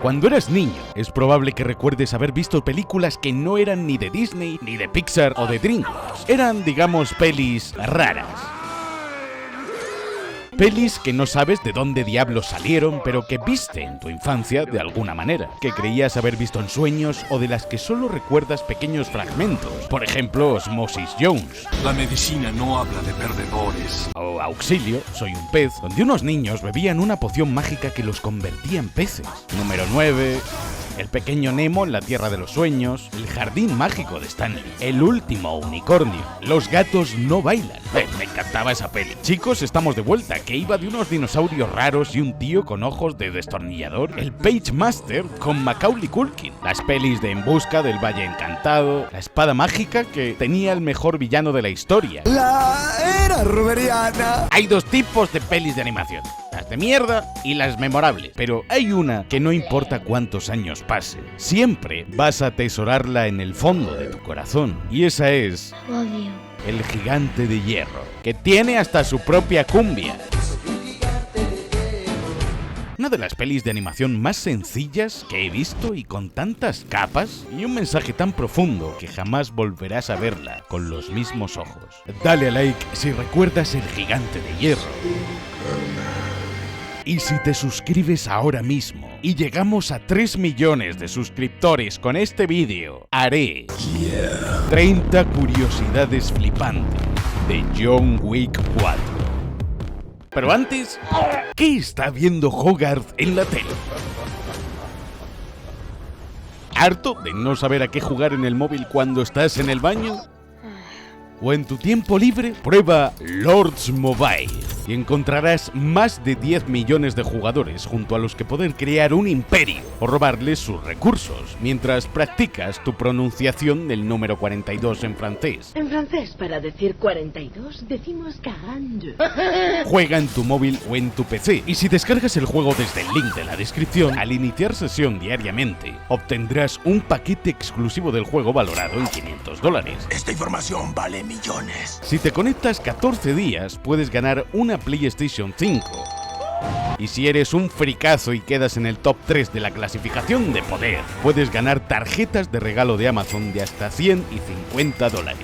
Cuando eras niño, es probable que recuerdes haber visto películas que no eran ni de Disney, ni de Pixar o de DreamWorks. Eran, digamos, pelis raras. Pelis que no sabes de dónde diablos salieron, pero que viste en tu infancia de alguna manera, que creías haber visto en sueños o de las que solo recuerdas pequeños fragmentos. Por ejemplo, Osmosis Jones. La medicina no habla de perdedores. O Auxilio, Soy un pez, donde unos niños bebían una poción mágica que los convertía en peces. Número 9... El pequeño Nemo en la Tierra de los Sueños, El jardín mágico de Stanley, El último unicornio, Los gatos no bailan. Me encantaba esa peli. Chicos, estamos de vuelta, que iba de unos dinosaurios raros y un tío con ojos de destornillador. El Page Master con Macaulay Culkin. Las pelis de En busca del Valle Encantado. La espada mágica que tenía el mejor villano de la historia. La era ruberiana. Hay dos tipos de pelis de animación. Las de mierda y las memorables. Pero hay una que no importa cuántos años pasen, siempre vas a atesorarla en el fondo de tu corazón. Y esa es El gigante de hierro, que tiene hasta su propia cumbia. Una de las pelis de animación más sencillas que he visto y con tantas capas y un mensaje tan profundo que jamás volverás a verla con los mismos ojos. Dale a like si recuerdas El gigante de hierro. Y si te suscribes ahora mismo y llegamos a 3 millones de suscriptores con este vídeo, haré 30 curiosidades flipantes de John Wick 4. Pero antes, ¿qué está viendo Hogarth en la tele? ¿Harto de no saber a qué jugar en el móvil cuando estás en el baño? ¿O en tu tiempo libre? Prueba Lords Mobile y encontrarás más de 10 millones de jugadores junto a los que poder crear un imperio o robarles sus recursos mientras practicas tu pronunciación del número 42 en francés. En francés, para decir 42, decimos 42. Juega en tu móvil o en tu PC y si descargas el juego desde el link de la descripción, al iniciar sesión diariamente, obtendrás un paquete exclusivo del juego valorado en $500. Esta información vale millones. Si te conectas 14 días, puedes ganar una PlayStation 5. Y si eres un fricazo y quedas en el top 3 de la clasificación de poder, puedes ganar tarjetas de regalo de Amazon de hasta $150.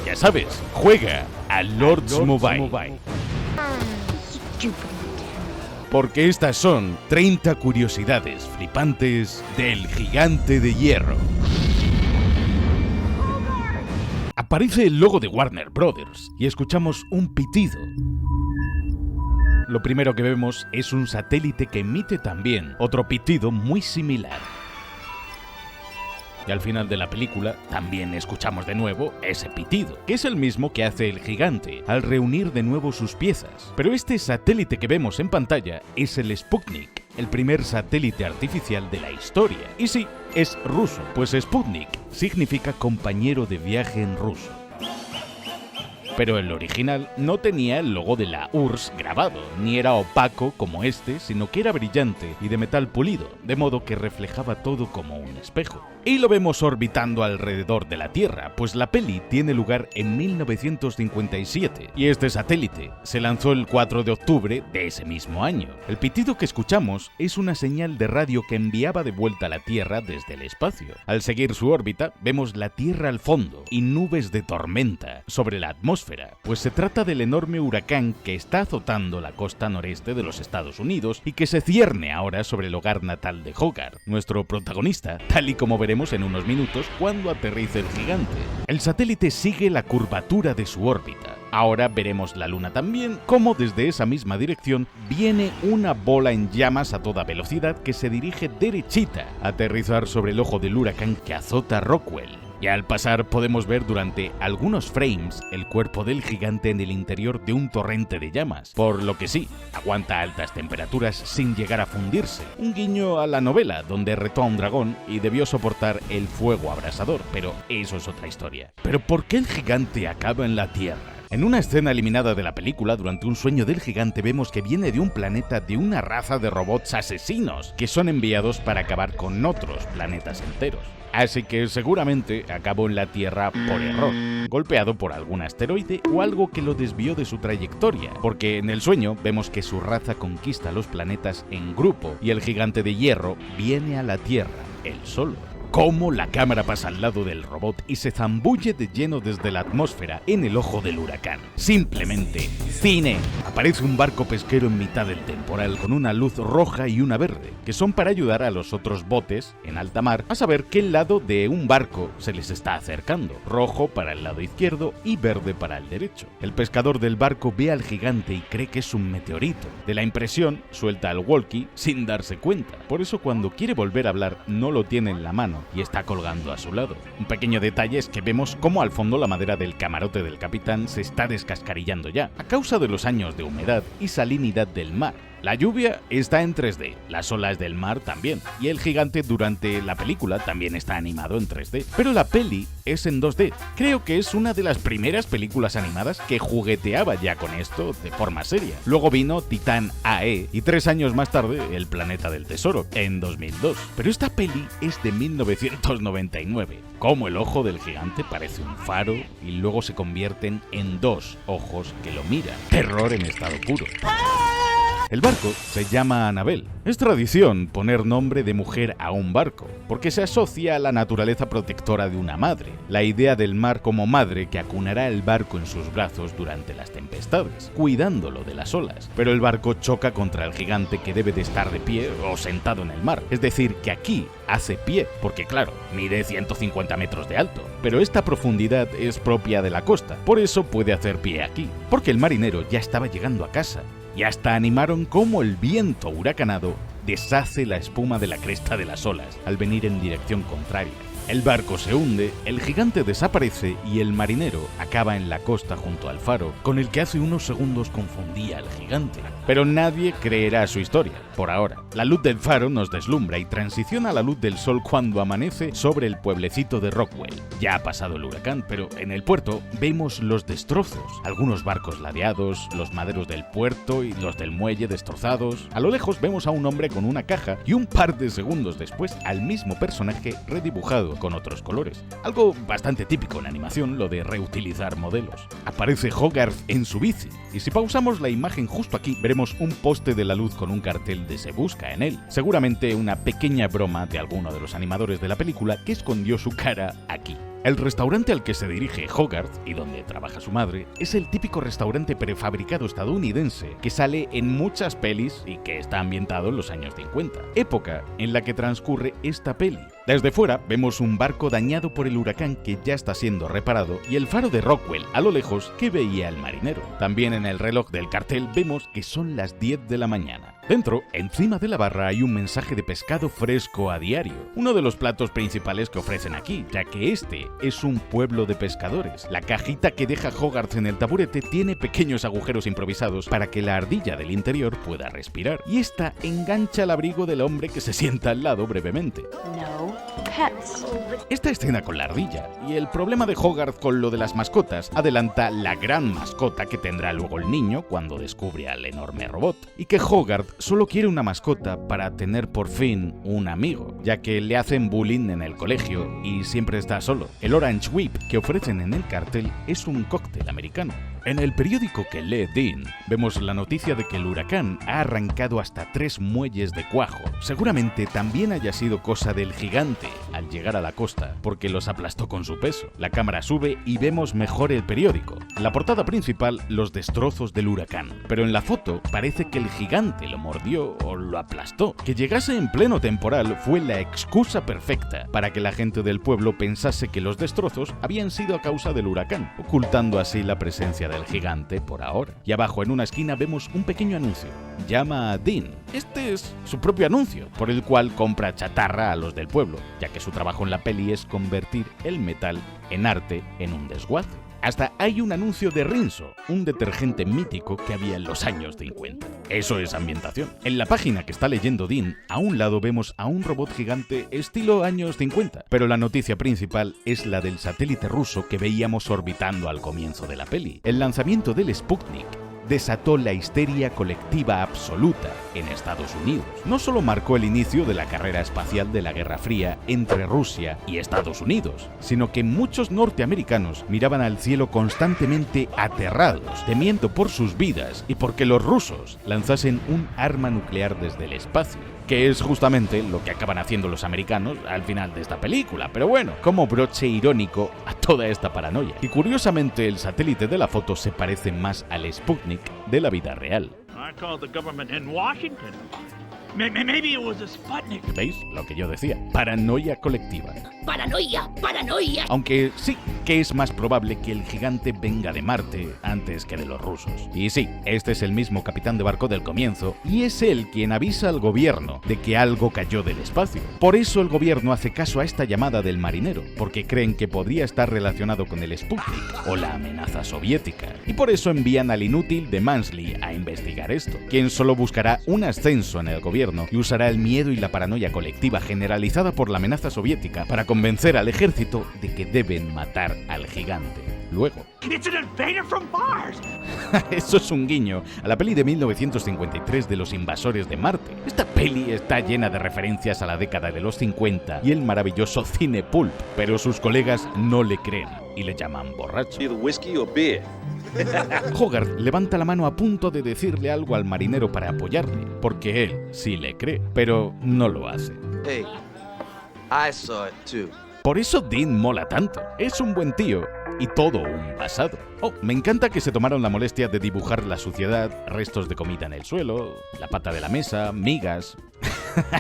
Ya sabes, juega a Lords Mobile. Porque estas son 30 curiosidades flipantes del gigante de hierro. Aparece el logo de Warner Brothers y escuchamos un pitido. Lo primero que vemos es un satélite que emite también otro pitido muy similar. Y al final de la película también escuchamos de nuevo ese pitido, que es el mismo que hace el gigante al reunir de nuevo sus piezas. Pero este satélite que vemos en pantalla es el Sputnik, el primer satélite artificial de la historia. Y sí, es ruso, pues Sputnik significa compañero de viaje en ruso. Pero el original no tenía el logo de la URSS grabado, ni era opaco como este, sino que era brillante y de metal pulido, de modo que reflejaba todo como un espejo. Y lo vemos orbitando alrededor de la Tierra, pues la peli tiene lugar en 1957, y este satélite se lanzó el 4 de octubre de ese mismo año. El pitido que escuchamos es una señal de radio que enviaba de vuelta a la Tierra desde el espacio. Al seguir su órbita, vemos la Tierra al fondo y nubes de tormenta sobre la atmósfera, pues se trata del enorme huracán que está azotando la costa noreste de los Estados Unidos y que se cierne ahora sobre el hogar natal de Hogarth, nuestro protagonista, tal y como veremos en unos minutos cuando aterrice el gigante. El satélite sigue la curvatura de su órbita. Ahora veremos la luna también, como desde esa misma dirección viene una bola en llamas a toda velocidad que se dirige derechita a aterrizar sobre el ojo del huracán que azota Rockwell. Y al pasar podemos ver durante algunos frames el cuerpo del gigante en el interior de un torrente de llamas, por lo que sí, aguanta altas temperaturas sin llegar a fundirse. Un guiño a la novela, donde retó a un dragón y debió soportar el fuego abrasador, pero eso es otra historia. ¿Pero por qué el gigante acaba en la Tierra? En una escena eliminada de la película, durante un sueño del gigante, vemos que viene de un planeta de una raza de robots asesinos que son enviados para acabar con otros planetas enteros. Así que seguramente acabó en la Tierra por error, golpeado por algún asteroide o algo que lo desvió de su trayectoria, porque en el sueño vemos que su raza conquista los planetas en grupo y el gigante de hierro viene a la Tierra, él solo. Cómo la cámara pasa al lado del robot y se zambulle de lleno desde la atmósfera en el ojo del huracán. Simplemente cine. Aparece un barco pesquero en mitad del temporal con una luz roja y una verde, que son para ayudar a los otros botes en alta mar a saber qué lado de un barco se les está acercando. Rojo para el lado izquierdo y verde para el derecho. El pescador del barco ve al gigante y cree que es un meteorito. De la impresión, suelta al walkie sin darse cuenta. Por eso cuando quiere volver a hablar no lo tiene en la mano y está colgando a su lado. Un pequeño detalle es que vemos cómo al fondo la madera del camarote del capitán se está descascarillando ya, a causa de los años de humedad y salinidad del mar. La lluvia está en 3D, las olas del mar también, y el gigante durante la película también está animado en 3D, pero la peli es en 2D. Creo que es una de las primeras películas animadas que jugueteaba ya con esto de forma seria. Luego vino Titán AE y 3 años más tarde El Planeta del Tesoro, en 2002. Pero esta peli es de 1999. Como el ojo del gigante parece un faro y luego se convierten en 2 ojos que lo miran. Terror en estado puro. El barco se llama Annabelle. Es tradición poner nombre de mujer a un barco, porque se asocia a la naturaleza protectora de una madre, la idea del mar como madre que acunará el barco en sus brazos durante las tempestades, cuidándolo de las olas. Pero el barco choca contra el gigante que debe de estar de pie o sentado en el mar, es decir, que aquí hace pie, porque claro, mide 150 metros de alto, pero esta profundidad es propia de la costa, por eso puede hacer pie aquí, porque el marinero ya estaba llegando a casa. Y hasta animaron cómo el viento huracanado deshace la espuma de la cresta de las olas al venir en dirección contraria. El barco se hunde, el gigante desaparece y el marinero acaba en la costa junto al faro, con el que hace unos segundos confundía al gigante. Pero nadie creerá su historia, por ahora. La luz del faro nos deslumbra y transiciona a la luz del sol cuando amanece sobre el pueblecito de Rockwell. Ya ha pasado el huracán, pero en el puerto vemos los destrozos. Algunos barcos ladeados, los maderos del puerto y los del muelle destrozados. A lo lejos vemos a un hombre con una caja y un par de segundos después al mismo personaje redibujado con otros colores. Algo bastante típico en animación, lo de reutilizar modelos. Aparece Hogarth en su bici, y si pausamos la imagen justo aquí, veremos un poste de la luz con un cartel de Se busca en él. Seguramente una pequeña broma de alguno de los animadores de la película que escondió su cara aquí. El restaurante al que se dirige Hogarth y donde trabaja su madre es el típico restaurante prefabricado estadounidense que sale en muchas pelis y que está ambientado en los años 50, época en la que transcurre esta peli. Desde fuera vemos un barco dañado por el huracán que ya está siendo reparado y el faro de Rockwell a lo lejos que veía el marinero. También en el reloj del cartel vemos que son las 10 de la mañana. Dentro, encima de la barra, hay un mensaje de pescado fresco a diario, uno de los platos principales que ofrecen aquí, ya que este es un pueblo de pescadores. La cajita que deja Hogarth en el taburete tiene pequeños agujeros improvisados para que la ardilla del interior pueda respirar, y esta engancha el abrigo del hombre que se sienta al lado brevemente. No pets. Esta escena con la ardilla y el problema de Hogarth con lo de las mascotas adelanta la gran mascota que tendrá luego el niño cuando descubre al enorme robot, y que Hogarth solo quiere una mascota para tener por fin un amigo, ya que le hacen bullying en el colegio y siempre está solo. El Orange Whip que ofrecen en el cartel es un cóctel americano. En el periódico que lee Dean, vemos la noticia de que el huracán ha arrancado hasta 3 muelles de cuajo. Seguramente también haya sido cosa del gigante al llegar a la costa, porque los aplastó con su peso. La cámara sube y vemos mejor el periódico. En la portada principal, los destrozos del huracán, pero en la foto parece que el gigante lo mordió o lo aplastó. Que llegase en pleno temporal fue la excusa perfecta para que la gente del pueblo pensase que los destrozos habían sido a causa del huracán, ocultando así la presencia del gigante por ahora. Y abajo en una esquina vemos un pequeño anuncio. Llama a Dean. Este es su propio anuncio, por el cual compra chatarra a los del pueblo, ya que su trabajo en la peli es convertir el metal en arte en un desguace. Hasta hay un anuncio de Rinso, un detergente mítico que había en los años 50. Eso es ambientación. En la página que está leyendo Dean, a un lado vemos a un robot gigante estilo años 50, pero la noticia principal es la del satélite ruso que veíamos orbitando al comienzo de la peli. El lanzamiento del Sputnik desató la histeria colectiva absoluta en Estados Unidos. No solo marcó el inicio de la carrera espacial de la Guerra Fría entre Rusia y Estados Unidos, sino que muchos norteamericanos miraban al cielo constantemente aterrados, temiendo por sus vidas y porque los rusos lanzasen un arma nuclear desde el espacio, que es justamente lo que acaban haciendo los americanos al final de esta película, pero bueno, como broche irónico a toda esta paranoia. Y curiosamente el satélite de la foto se parece más al Sputnik de la vida real. I called the government in Washington. Maybe it was a Sputnik. ¿Veis? Lo que yo decía. Paranoia colectiva. ¡Paranoia! ¡Paranoia! Aunque sí que es más probable que el gigante venga de Marte antes que de los rusos. Y sí, este es el mismo capitán de barco del comienzo, y es él quien avisa al gobierno de que algo cayó del espacio. Por eso el gobierno hace caso a esta llamada del marinero, porque creen que podría estar relacionado con el Sputnik o la amenaza soviética. Y por eso envían al inútil de Mansley a investigar esto, quien solo buscará un ascenso en el gobierno y usará el miedo y la paranoia colectiva generalizada por la amenaza soviética para convencer al ejército de que deben matar al gigante. Luego, It's an invader from Mars. eso es un guiño a la peli de 1953 de los invasores de Marte. Esta peli está llena de referencias a la década de los 50 y el maravilloso cine pulp, pero sus colegas no le creen y le llaman borracho. Whiskey or beer? Hogarth levanta la mano a punto de decirle algo al marinero para apoyarle, porque él sí le cree, pero no lo hace. Hey, I saw it too. Por eso Dean mola tanto. Es un buen tío y todo un pasado. Oh, me encanta que se tomaron la molestia de dibujar la suciedad, restos de comida en el suelo, la pata de la mesa, migas.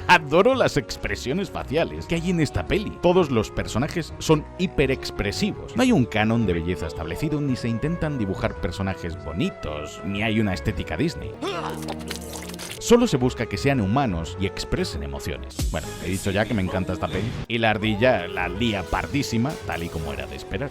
Adoro las expresiones faciales que hay en esta peli. Todos los personajes son hiperexpresivos. No hay un canon de belleza establecido, ni se intentan dibujar personajes bonitos, ni hay una estética Disney. Solo se busca que sean humanos y expresen emociones. Bueno, he dicho ya que me encanta esta peli. Y la ardilla la lía pardísima, tal y como era de esperar.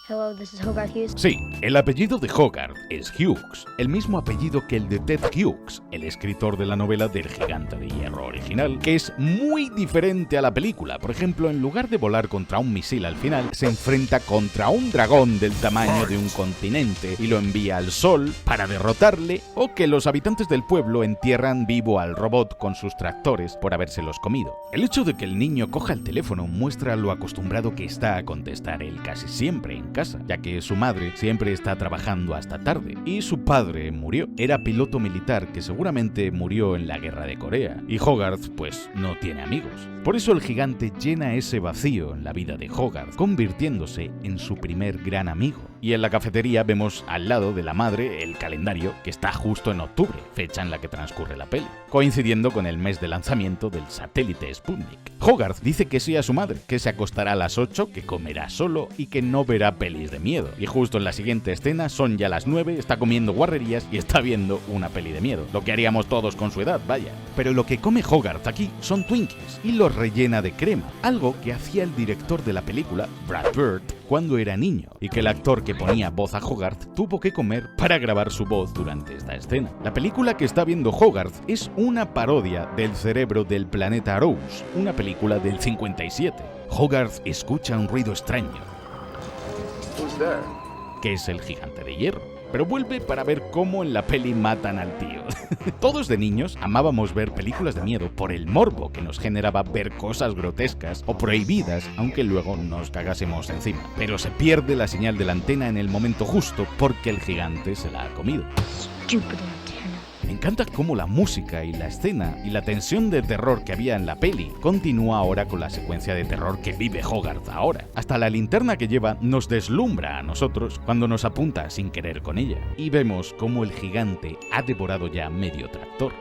Hello, this is Hogarth Hughes. Sí, el apellido de Hogarth es Hughes, el mismo apellido que el de Ted Hughes, el escritor de la novela del Gigante de Hierro original, que es muy diferente a la película. Por ejemplo, en lugar de volar contra un misil al final, se enfrenta contra un dragón del tamaño de un continente y lo envía al sol para derrotarle, o que los habitantes del pueblo entierran vivo al robot con sus tractores por habérselos comido. El hecho de que el niño coja el teléfono muestra lo acostumbrado que está a contestar él casi siempre en casa, ya que su madre siempre está trabajando hasta tarde y su padre murió. Era piloto militar que seguramente murió en la guerra de Corea y Hogarth pues no tiene amigos. Por eso el gigante llena ese vacío en la vida de Hogarth, convirtiéndose en su primer gran amigo. Y en la cafetería vemos al lado de la madre el calendario que está justo en octubre, fecha en la que transcurre la peli, coincidiendo con el mes de lanzamiento del satélite Sputnik. Hogarth dice que sí a su madre, que se acostará a las 8, que comerá solo y que no verá pelis de miedo. Y justo en la siguiente escena son ya las 9, está comiendo guarrerías y está viendo una peli de miedo. Lo que haríamos todos con su edad, vaya. Pero lo que come Hogarth aquí son Twinkies y los rellena de crema, algo que hacía el director de la película, Brad Bird, cuando era niño, y que el actor que ponía voz a Hogarth tuvo que comer para grabar su voz durante esta escena. La película que está viendo Hogarth es una parodia del cerebro del planeta Rose, una película del 57. Hogarth escucha un ruido extraño, que es el gigante de hierro, pero vuelve para ver cómo en la peli matan al tío. Todos de niños amábamos ver películas de miedo por el morbo que nos generaba ver cosas grotescas o prohibidas, aunque luego nos cagásemos encima. Pero se pierde la señal de la antena en el momento justo porque el gigante se la ha comido. Stupid antenna. Me encanta cómo la música y la escena y la tensión de terror que había en la peli continúa ahora con la secuencia de terror que vive Hogarth ahora. Hasta la linterna que lleva nos deslumbra a nosotros cuando nos apunta sin querer con ella. Y vemos cómo el gigante ha devorado ya medio tractor.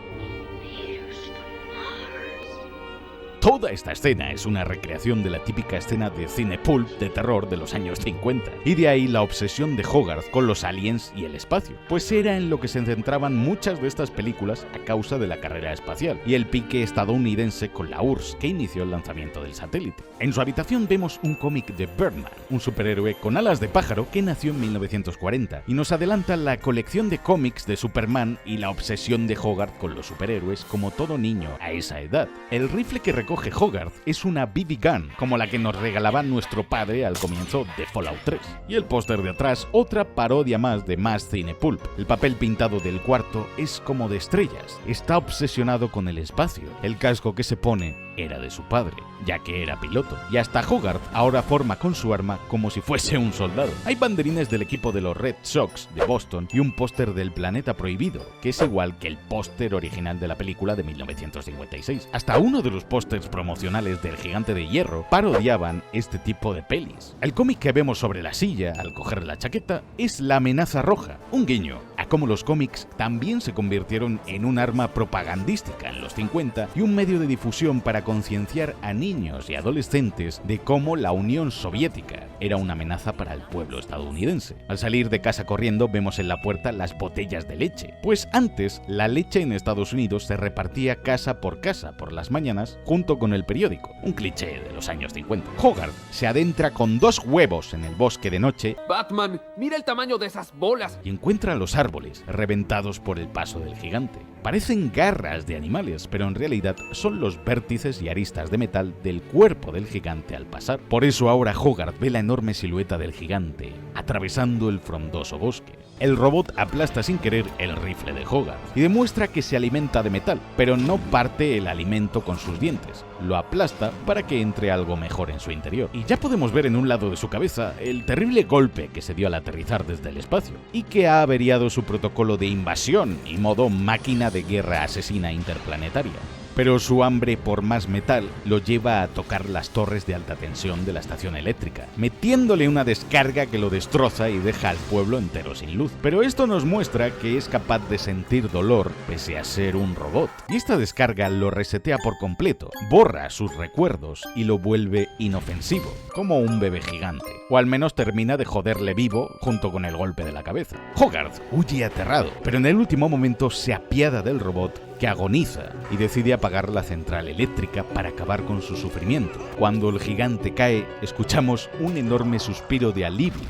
Toda esta escena es una recreación de la típica escena de cine pulp de terror de los años 50, y de ahí la obsesión de Hogarth con los aliens y el espacio, pues era en lo que se centraban muchas de estas películas a causa de la carrera espacial y el pique estadounidense con la URSS que inició el lanzamiento del satélite. En su habitación vemos un cómic de Birdman, un superhéroe con alas de pájaro que nació en 1940 y nos adelanta la colección de cómics de Superman y la obsesión de Hogarth con los superhéroes como todo niño a esa edad. El rifle que recoge Hogarth es una BB gun, como la que nos regalaba nuestro padre al comienzo de Fallout 3. Y el póster de atrás, otra parodia más de más cine pulp. El papel pintado del cuarto es como de estrellas, está obsesionado con el espacio. El casco que se pone era de su padre, ya que era piloto, y hasta Hogarth ahora forma con su arma como si fuese un soldado. Hay banderines del equipo de los Red Sox de Boston y un póster del Planeta Prohibido, que es igual que el póster original de la película de 1956. Hasta uno de los pósters promocionales del Gigante de Hierro parodiaban este tipo de pelis. El cómic que vemos sobre la silla al coger la chaqueta es La Amenaza Roja, un guiño a cómo los cómics también se convirtieron en un arma propagandística en los 50 y un medio de difusión para concienciar a niños y adolescentes de cómo la Unión Soviética era una amenaza para el pueblo estadounidense. Al salir de casa corriendo vemos en la puerta las botellas de leche, pues antes la leche en Estados Unidos se repartía casa por las mañanas junto con el periódico, un cliché de los años 50. Hogarth se adentra con 2 huevos en el bosque de noche. Batman, mira el tamaño de esas bolas. Y encuentra los árboles reventados por el paso del gigante. Parecen garras de animales, pero en realidad son los vértices y aristas de metal del cuerpo del gigante al pasar. Por eso ahora Hogarth ve la enorme silueta del gigante atravesando el frondoso bosque. El robot aplasta sin querer el rifle de Hogarth y demuestra que se alimenta de metal, pero no parte el alimento con sus dientes. Lo aplasta para que entre algo mejor en su interior. Y ya podemos ver en un lado de su cabeza el terrible golpe que se dio al aterrizar desde el espacio y que ha averiado su protocolo de invasión y modo máquina de guerra asesina interplanetaria. Pero su hambre por más metal lo lleva a tocar las torres de alta tensión de la estación eléctrica, metiéndole una descarga que lo destroza y deja al pueblo entero sin luz. Pero esto nos muestra que es capaz de sentir dolor pese a ser un robot. Y esta descarga lo resetea por completo, borra sus recuerdos y lo vuelve inofensivo, como un bebé gigante. O al menos termina de joderle vivo junto con el golpe de la cabeza. Hogarth huye aterrado, pero en el último momento se apiada del robot que agoniza y decide apagar la central eléctrica para acabar con su sufrimiento. Cuando el gigante cae, escuchamos un enorme suspiro de alivio,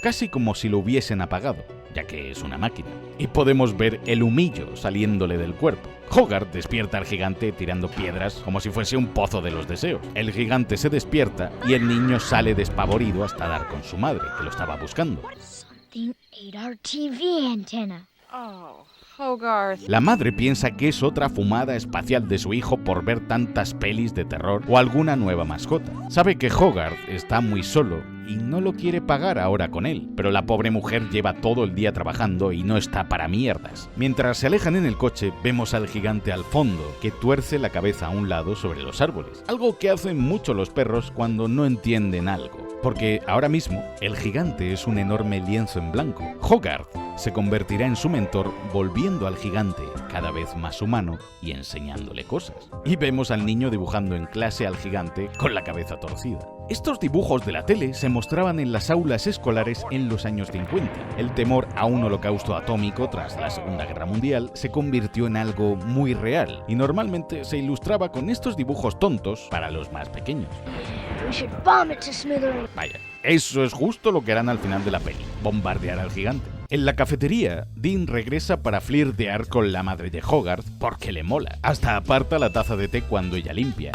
casi como si lo hubiesen apagado, ya que es una máquina, y podemos ver el humillo saliéndole del cuerpo. Hogarth despierta al gigante tirando piedras como si fuese un pozo de los deseos. El gigante se despierta y el niño sale despavorido hasta dar con su madre, que lo estaba buscando. Something ate our TV antenna. Oh, Hogarth. La madre piensa que es otra fumada espacial de su hijo por ver tantas pelis de terror o alguna nueva mascota. Sabe que Hogarth está muy solo y no lo quiere pagar ahora con él, pero la pobre mujer lleva todo el día trabajando y no está para mierdas. Mientras se alejan en el coche, vemos al gigante al fondo, que tuerce la cabeza a un lado sobre los árboles, algo que hacen mucho los perros cuando no entienden algo. Porque ahora mismo, el gigante es un enorme lienzo en blanco. Hogarth se convertirá en su mentor, volviendo al gigante cada vez más humano y enseñándole cosas. Y vemos al niño dibujando en clase al gigante con la cabeza torcida. Estos dibujos de la tele se mostraban en las aulas escolares en los años 50. El temor a un holocausto atómico tras la Segunda Guerra Mundial se convirtió en algo muy real y normalmente se ilustraba con estos dibujos tontos para los más pequeños. We should bomb it to smithereens. Vaya, eso es justo lo que harán al final de la peli, bombardear al gigante. En la cafetería, Dean regresa para flirtear con la madre de Hogarth porque le mola. Hasta aparta la taza de té cuando ella limpia.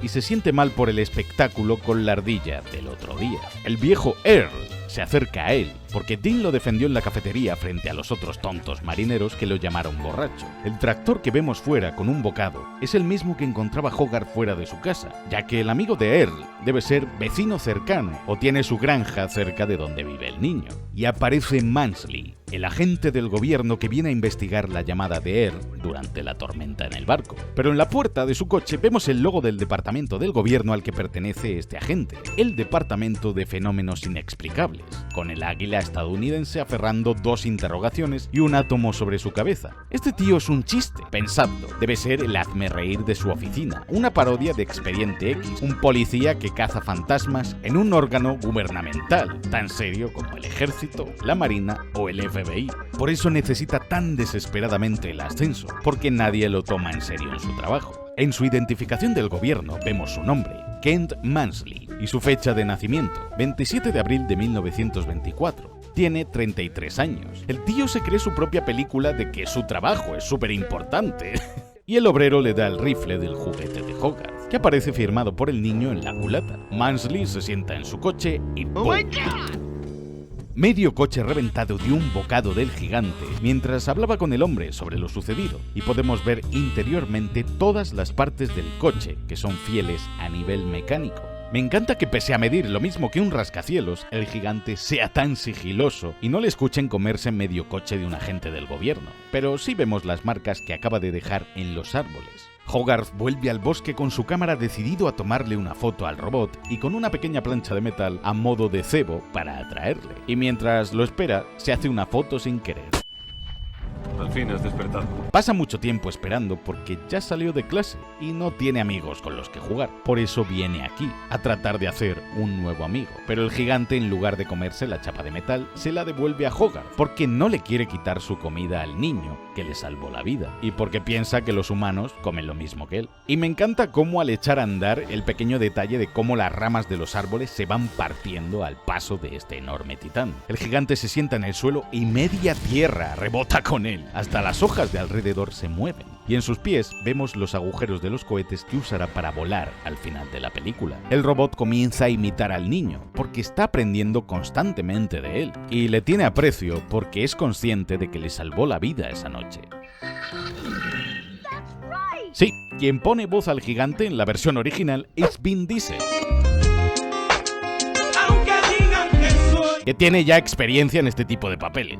Y se siente mal por el espectáculo con la ardilla del otro día. El viejo Earl se acerca a él porque Dean lo defendió en la cafetería frente a los otros tontos marineros que lo llamaron borracho. El tractor que vemos fuera con un bocado es el mismo que encontraba Hogarth fuera de su casa, ya que el amigo de Earl debe ser vecino cercano o tiene su granja cerca de donde vive el niño. Y aparece Mansley, el agente del gobierno que viene a investigar la llamada de Earl durante la tormenta en el barco. Pero en la puerta de su coche vemos el logo del departamento del gobierno al que pertenece este agente, el Departamento de Fenómenos Inexplicables, con el águila estadounidense aferrando 2 interrogaciones y un átomo sobre su cabeza. Este tío es un chiste, pensadlo. Debe ser el hazmerreír de su oficina, una parodia de Expediente X, un policía que caza fantasmas en un órgano gubernamental, tan serio como el ejército, la marina o el FBI. Por eso necesita tan desesperadamente el ascenso, porque nadie lo toma en serio en su trabajo. En su identificación del gobierno vemos su nombre, Kent Mansley, y su fecha de nacimiento, 27 de abril de 1924. Tiene 33 años. El tío se cree su propia película de que su trabajo es súper importante. Y el obrero le da el rifle del juguete de Hogarth, que aparece firmado por el niño en la culata. Mansley se sienta en su coche y ¡pum! Medio coche reventado dio un bocado del gigante mientras hablaba con el hombre sobre lo sucedido, y podemos ver interiormente todas las partes del coche que son fieles a nivel mecánico. Me encanta que pese a medir lo mismo que un rascacielos, el gigante sea tan sigiloso y no le escuchen comerse medio coche de un agente del gobierno. Pero sí vemos las marcas que acaba de dejar en los árboles. Hogarth vuelve al bosque con su cámara decidido a tomarle una foto al robot y con una pequeña plancha de metal a modo de cebo para atraerle. Y mientras lo espera, se hace una foto sin querer. Al fin has despertado. Pasa mucho tiempo esperando porque ya salió de clase y no tiene amigos con los que jugar. Por eso viene aquí, a tratar de hacer un nuevo amigo. Pero el gigante, en lugar de comerse la chapa de metal, se la devuelve a Hogarth porque no le quiere quitar su comida al niño, que le salvó la vida, y porque piensa que los humanos comen lo mismo que él. Y me encanta cómo al echar a andar, el pequeño detalle de cómo las ramas de los árboles se van partiendo al paso de este enorme titán. El gigante se sienta en el suelo y media tierra rebota con él. Hasta las hojas de alrededor se mueven. Y en sus pies vemos los agujeros de los cohetes que usará para volar al final de la película. El robot comienza a imitar al niño, porque está aprendiendo constantemente de él. Y le tiene aprecio porque es consciente de que le salvó la vida esa noche. Sí, quien pone voz al gigante en la versión original es Vin Diesel, que tiene ya experiencia en este tipo de papeles.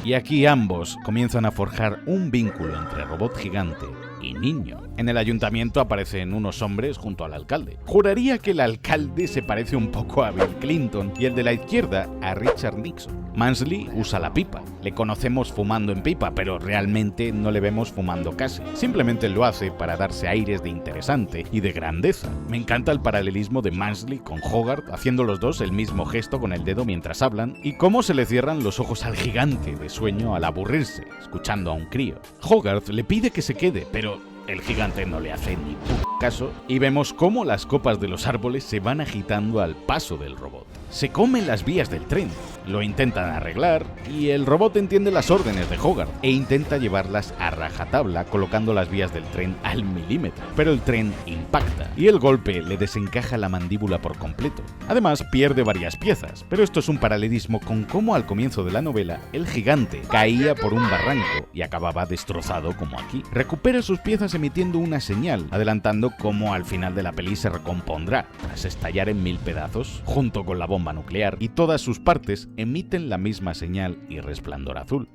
Y aquí ambos comienzan a forjar un vínculo entre robot gigante y niño. En el ayuntamiento aparecen unos hombres junto al alcalde. Juraría que el alcalde se parece un poco a Bill Clinton y el de la izquierda a Richard Nixon. Mansley usa la pipa. Le conocemos fumando en pipa, pero realmente no le vemos fumando casi. Simplemente lo hace para darse aires de interesante y de grandeza. Me encanta el paralelismo de Mansley con Hogarth, haciendo los dos el mismo gesto con el dedo mientras hablan, y cómo se le cierran los ojos al gigante de sueño al aburrirse, escuchando a un crío. Hogarth le pide que se quede, pero el gigante no le hace ni caso, y vemos cómo las copas de los árboles se van agitando al paso del robot. Se comen las vías del tren, lo intentan arreglar, y el robot entiende las órdenes de Hogarth e intenta llevarlas a rajatabla colocando las vías del tren al milímetro. Pero el tren impacta, y el golpe le desencaja la mandíbula por completo. Además, pierde varias piezas, pero esto es un paralelismo con cómo al comienzo de la novela el gigante caía por un barranco y acababa destrozado como aquí. Recupera sus piezas emitiendo una señal, adelantando cómo al final de la peli se recompondrá, tras estallar en 1000 pedazos, junto con la bomba nuclear, y todas sus partes emiten la misma señal y resplandor azul.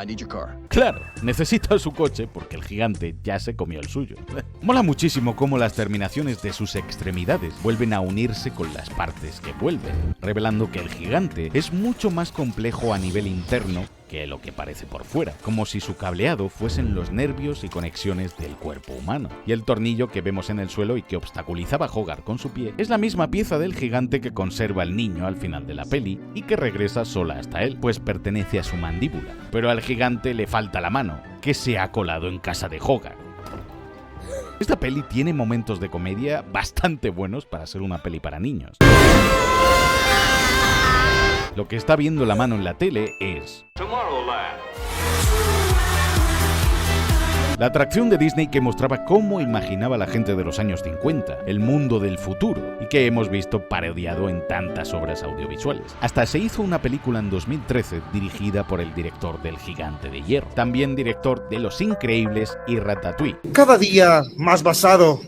I need your car. Claro, necesita su coche porque el gigante ya se comió el suyo. Mola muchísimo cómo las terminaciones de sus extremidades vuelven a unirse con las partes que vuelven, revelando que el gigante es mucho más complejo a nivel interno que lo que parece por fuera, como si su cableado fuesen los nervios y conexiones del cuerpo humano. Y el tornillo que vemos en el suelo y que obstaculizaba a Hogarth con su pie es la misma pieza del gigante que conserva el niño al final de la peli y que regresa sola hasta él, pues pertenece a su mandíbula. Pero al gigante le falta la mano, que se ha colado en casa de Hogarth. Esta peli tiene momentos de comedia bastante buenos para ser una peli para niños. Lo que está viendo la mano en la tele es la atracción de Disney que mostraba cómo imaginaba la gente de los años 50, el mundo del futuro, y que hemos visto parodiado en tantas obras audiovisuales. Hasta se hizo una película en 2013 dirigida por el director del Gigante de Hierro, también director de Los Increíbles y Ratatouille. Cada día más basado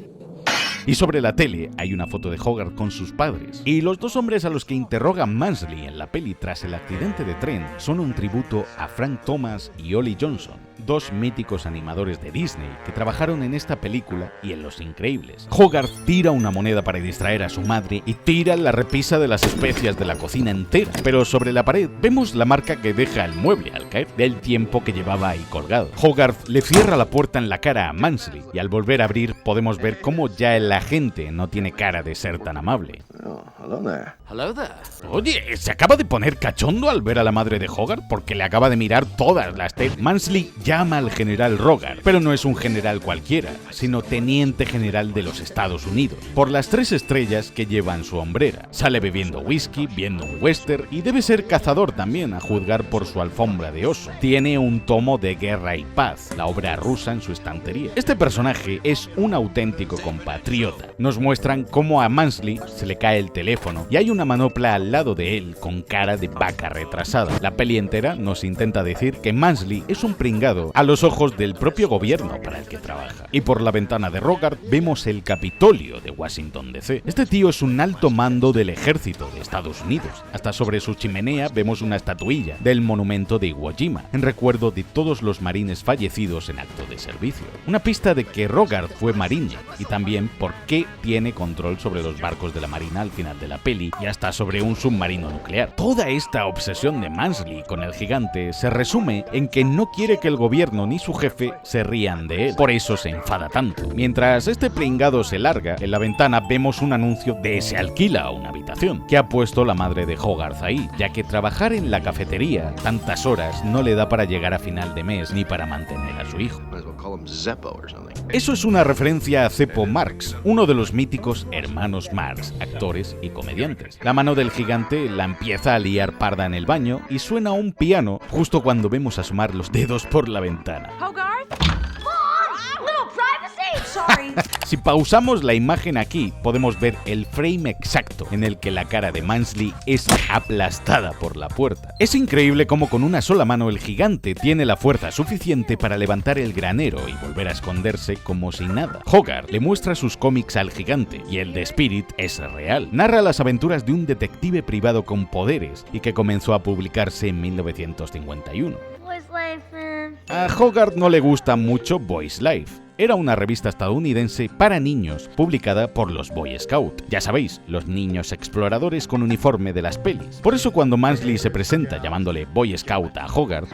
Y sobre la tele hay una foto de Hogarth con sus padres. Y los dos hombres a los que interroga Mansley en la peli tras el accidente de tren son un tributo a Frank Thomas y Ollie Johnson, dos míticos animadores de Disney que trabajaron en esta película y en Los Increíbles. Hogarth tira una moneda para distraer a su madre y tira la repisa de las especias de la cocina entera, pero sobre la pared vemos la marca que deja el mueble al caer del tiempo que llevaba ahí colgado. Hogarth le cierra la puerta en la cara a Mansley y al volver a abrir podemos ver cómo ya el agente no tiene cara de ser tan amable. Hello there. Oye, se acaba de poner cachondo al ver a la madre de Hogarth porque le acaba de mirar todas las tetas. Mansley llama al general Rogar, pero no es un general cualquiera, sino teniente general de los Estados Unidos, por las 3 estrellas que lleva en su hombrera. Sale bebiendo whisky, viendo un western y debe ser cazador también, a juzgar por su alfombra de oso. Tiene un tomo de Guerra y Paz, la obra rusa, en su estantería. Este personaje es un auténtico compatriota. Nos muestran cómo a Mansley se le cae el teléfono y hay una manopla al lado de él con cara de vaca retrasada. La peli entera nos intenta decir que Mansley es un pringado a los ojos del propio gobierno para el que trabaja. Y por la ventana de Rogarth vemos el Capitolio de Washington DC. Este tío es un alto mando del ejército de Estados Unidos. Hasta sobre su chimenea vemos una estatuilla del monumento de Iwo Jima, en recuerdo de todos los marines fallecidos en acto de servicio. Una pista de que Rogarth fue marine y también por qué tiene control sobre los barcos de la marina al final de la peli y hasta sobre un submarino nuclear. Toda esta obsesión de Mansley con el gigante se resume en que no quiere que el gobierno ni su jefe se rían de él. Por eso se enfada tanto. Mientras este pringado se larga, en la ventana vemos un anuncio de se alquila una habitación que ha puesto la madre de Hogarth ahí, ya que trabajar en la cafetería tantas horas no le da para llegar a final de mes ni para mantener a su hijo. Eso es una referencia a Zeppo Marx, uno de los míticos hermanos Marx, actores y comediantes. La mano del gigante la empieza a liar parda en el baño y suena un piano justo cuando vemos asomar los dedos por la ventana. Si pausamos la imagen aquí, podemos ver el frame exacto en el que la cara de Mansley es aplastada por la puerta. Es increíble cómo con una sola mano el gigante tiene la fuerza suficiente para levantar el granero y volver a esconderse como si nada. Hogarth le muestra sus cómics al gigante y el de Spirit es real. Narra las aventuras de un detective privado con poderes y que comenzó a publicarse en 1951. A Hogarth no le gusta mucho Boys Life. Era una revista estadounidense para niños publicada por los Boy Scout. Ya sabéis, los niños exploradores con uniforme de las pelis. Por eso cuando Mansley se presenta llamándole Boy Scout a Hogarth,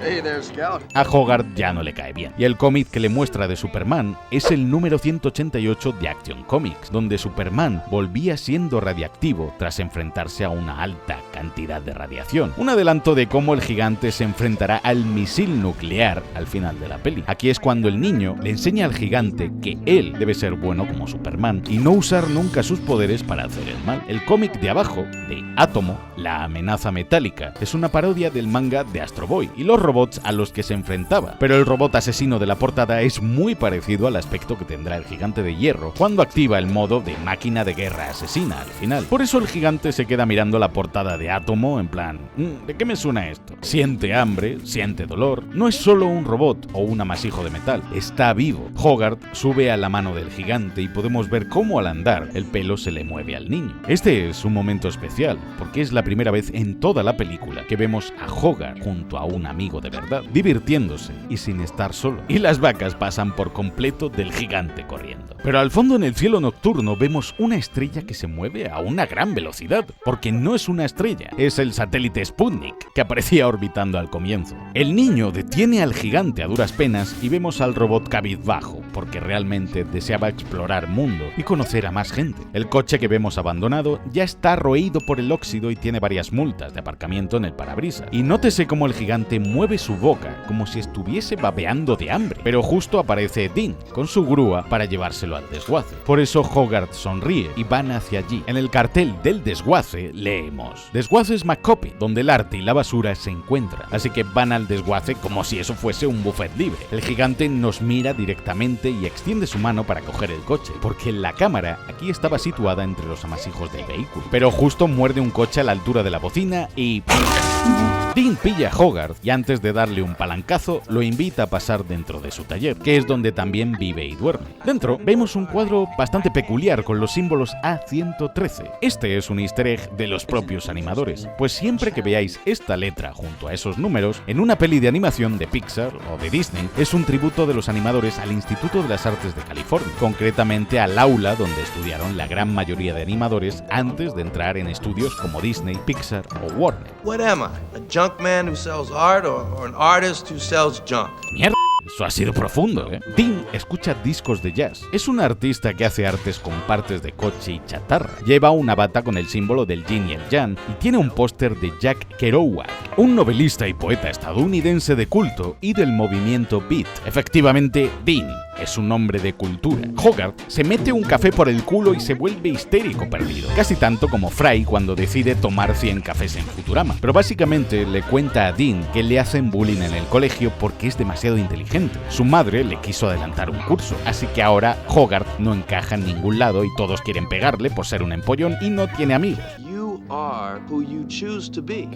a Hogarth ya no le cae bien. Y el cómic que le muestra de Superman es el número 188 de Action Comics, donde Superman volvía siendo radiactivo tras enfrentarse a una alta cantidad de radiación. Un adelanto de cómo el gigante se enfrentará al misil nuclear al final de la peli. Aquí es cuando el niño le enseña al gigante que él debe ser bueno como Superman y no usar nunca sus poderes para hacer el mal. El cómic de abajo, de Átomo, la amenaza metálica, es una parodia del manga de Astro Boy y los robots a los que se enfrentaba, pero el robot asesino de la portada es muy parecido al aspecto que tendrá el gigante de hierro cuando activa el modo de máquina de guerra asesina al final. Por eso el gigante se queda mirando la portada de Átomo en plan, ¿de qué me suena esto? Siente hambre, siente dolor, no es solo un robot o un amasijo de metal, está vivo. Hogarth sube a la mano del gigante y podemos ver cómo al andar el pelo se le mueve al niño. Este es un momento especial porque es la primera vez en toda la película que vemos a Hogarth junto a un amigo de verdad, divirtiéndose y sin estar solo. Y las vacas pasan por completo del gigante corriendo. Pero al fondo en el cielo nocturno vemos una estrella que se mueve a una gran velocidad, porque no es una estrella, es el satélite Sputnik que aparecía orbitando al comienzo. El niño detiene al gigante a duras penas y vemos al robot cabizbajo, porque realmente deseaba explorar mundo y conocer a más gente. El coche que vemos abandonado ya está roído por el óxido y tiene varias multas de aparcamiento en el parabrisas. Y nótese cómo el gigante mueve su boca como si estuviese babeando de hambre. Pero justo aparece Dean con su grúa para llevárselo al desguace. Por eso Hogarth sonríe y van hacia allí. En el cartel del desguace leemos: Desguaces McCopy, donde el arte y la basura se encuentran. Así que van al desguace como si eso fuese un buffet libre. El gigante nos mira directamente y extiende su mano para coger el coche, porque la cámara aquí estaba situada entre los amasijos del vehículo. Pero justo muerde un coche a la altura de la bocina y Dean pilla a Hogarth y antes de darle un palancazo, lo invita a pasar dentro de su taller, que es donde también vive y duerme. Dentro vemos un cuadro bastante peculiar con los símbolos A113. Este es un easter egg de los propios animadores, pues siempre que veáis esta letra junto a esos números, en una peli de animación de Pixar o de Disney, es un tributo de los animadores al Instituto de las Artes de California, concretamente al aula donde estudiaron la gran mayoría de animadores antes de entrar en estudios como Disney, Pixar o Warner. What am I? A junk man who sells art or an artist who sells junk? ¡Mierda! Eso ha sido profundo, ¿eh? Dean escucha discos de jazz. Es un artista que hace artes con partes de coche y chatarra. Lleva una bata con el símbolo del yin y el yang y tiene un póster de Jack Kerouac, un novelista y poeta estadounidense de culto y del movimiento beat. Efectivamente, Dean es un hombre de cultura. Hogarth se mete un café por el culo y se vuelve histérico perdido, casi tanto como Fry cuando decide tomar 100 cafés en Futurama. Pero básicamente le cuenta a Dean que le hacen bullying en el colegio porque es demasiado inteligente. Su madre le quiso adelantar un curso, así que ahora Hogarth no encaja en ningún lado y todos quieren pegarle por ser un empollón y no tiene amigos.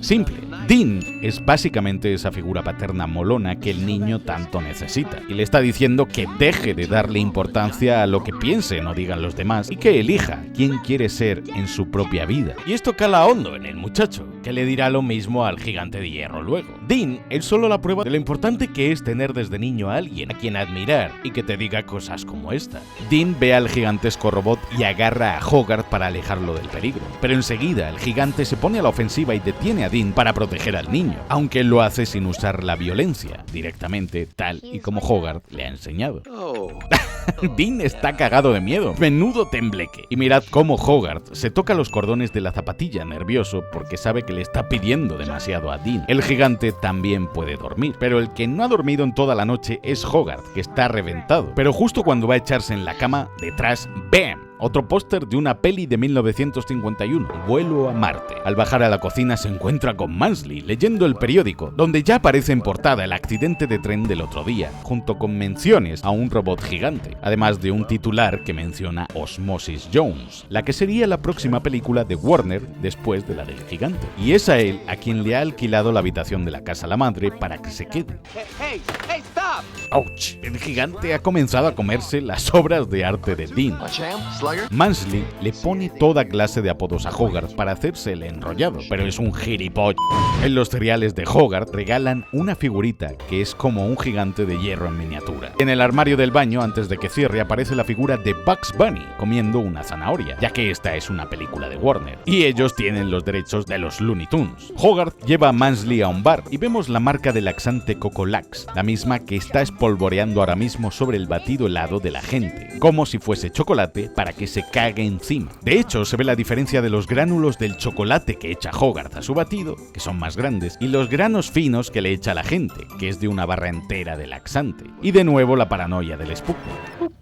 Simple. Dean es básicamente esa figura paterna molona que el niño tanto necesita y le está diciendo que deje de darle importancia a lo que piensen o digan los demás y que elija quién quiere ser en su propia vida. Y esto cala hondo en el muchacho, que le dirá lo mismo al gigante de hierro luego. Dean es solo la prueba de lo importante que es tener desde niño a alguien a quien admirar y que te diga cosas como esta. Dean ve al gigantesco robot y agarra a Hogarth para alejarlo del peligro, pero enseguida el gigante se pone a la ofensiva y detiene a Dean para proteger al niño, aunque él lo hace sin usar la violencia, directamente tal y como Hogarth le ha enseñado. Dean está cagado de miedo, menudo tembleque. Y mirad cómo Hogarth se toca los cordones de la zapatilla nervioso porque sabe que le está pidiendo demasiado a Dean. El gigante también puede dormir, pero el que no ha dormido en toda la noche es Hogarth, que está reventado. Pero justo cuando va a echarse en la cama, detrás, ¡bam!, otro póster de una peli de 1951, Vuelo a Marte. Al bajar a la cocina se encuentra con Mansley leyendo el periódico, donde ya aparece en portada el accidente de tren del otro día, junto con menciones a un robot gigante, además de un titular que menciona Osmosis Jones, la que sería la próxima película de Warner después de la del gigante. Y es a él a quien le ha alquilado la habitación de la casa la madre para que se quede. Hey, stop! ¡Ouch! El gigante ha comenzado a comerse las obras de arte de Dean. Mansley le pone toda clase de apodos a Hogarth para hacerse el enrollado, pero es un gilipollas. En los cereales de Hogarth regalan una figurita que es como un gigante de hierro en miniatura. En el armario del baño, antes de que cierre, aparece la figura de Bugs Bunny comiendo una zanahoria, ya que esta es una película de Warner, y ellos tienen los derechos de los Looney Tunes. Hogarth lleva a Mansley a un bar y vemos la marca del laxante Coco Lax, la misma que está espolvoreando ahora mismo sobre el batido helado de la gente, como si fuese chocolate para que se cague encima. De hecho, se ve la diferencia de los gránulos del chocolate que echa Hogarth a su batido, que son más grandes, y los granos finos que le echa la gente, que es de una barra entera de laxante. Y de nuevo la paranoia del Sputnik.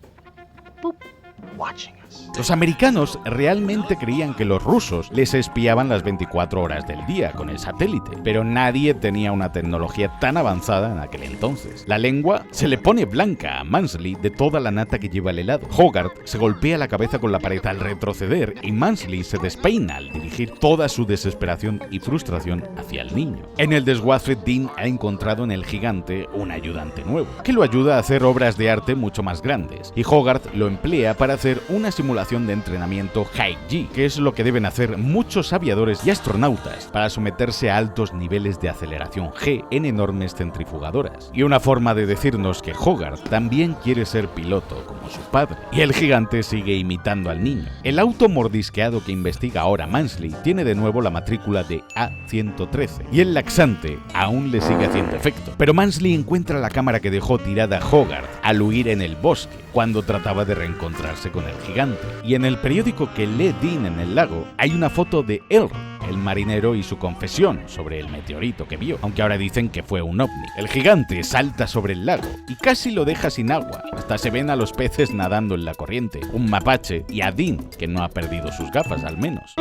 Los americanos realmente creían que los rusos les espiaban las 24 horas del día con el satélite, pero nadie tenía una tecnología tan avanzada en aquel entonces. La lengua se le pone blanca a Mansley de toda la nata que lleva el helado. Hogarth se golpea la cabeza con la pared al retroceder y Mansley se despeina al dirigir toda su desesperación y frustración hacia el niño. En el desguace, Dean ha encontrado en el gigante un ayudante nuevo, que lo ayuda a hacer obras de arte mucho más grandes, y Hogarth lo emplea para hacer una simulación de entrenamiento High-G, que es lo que deben hacer muchos aviadores y astronautas para someterse a altos niveles de aceleración G en enormes centrifugadoras. Y una forma de decirnos que Hogarth también quiere ser piloto como su padre. Y el gigante sigue imitando al niño. El auto mordisqueado que investiga ahora Mansley tiene de nuevo la matrícula de A113 y el laxante aún le sigue haciendo efecto. Pero Mansley encuentra la cámara que dejó tirada Hogarth al huir en el bosque cuando trataba de reencontrarse con el gigante. Y en el periódico que lee Dean en el lago hay una foto de Elrond, el marinero, y su confesión sobre el meteorito que vio, aunque ahora dicen que fue un ovni. El gigante salta sobre el lago y casi lo deja sin agua, hasta se ven a los peces nadando en la corriente, un mapache y a Dean, que no ha perdido sus gafas al menos.